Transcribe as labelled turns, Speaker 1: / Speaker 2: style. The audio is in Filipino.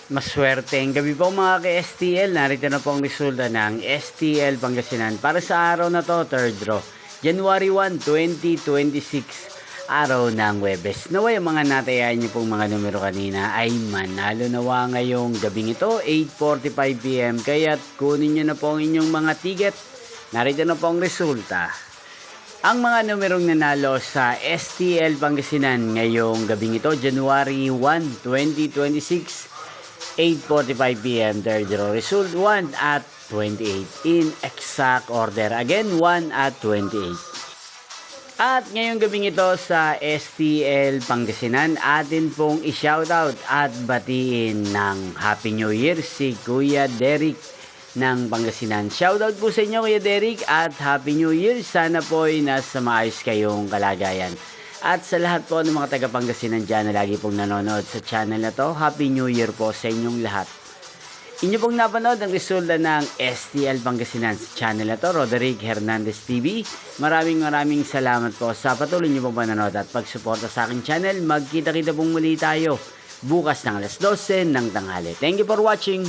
Speaker 1: Maswerteng gabi po mga ka-STL. Narito na po ang resulta ng STL Pangasinan para sa araw na to, third draw. January 1, 2026, araw ng Huwebes. Naway ang mga natayahan niyo pong mga numero kanina ay manalo nawa ngayong gabing ito, 8:45 PM. Kaya't kunin niyo na po ang inyong mga ticket. Narito na po ang resulta. Ang mga numerong nanalo sa STL Pangasinan ngayong gabing ito, January 1, 2026, 8:45 PM, third draw. Result 1 at 28 in exact order. Again, 1 at 28. At ngayong gabing ito sa STL Pangasinan, atin pong i-shoutout at batiin ng Happy New Year si Kuya Derek ng Pangasinan. Shoutout po sa inyo Kuya Derek at Happy New Year. Sana po ay nasa maayos kayong kalagayan. At sa lahat po ng mga taga Pangasinan dyan na lagi pong nanonood sa channel na to, Happy New Year po sa inyong lahat. Inyo pong napanood ang resulta ng STL Pangasinan sa channel na to, Roderick Hernandez TV. Maraming salamat po sa patuloy nyo pong panonood at pagsuporta sa aking channel. Magkita-kita pong muli tayo bukas ng alas 12 ng tanghali. Thank you for watching!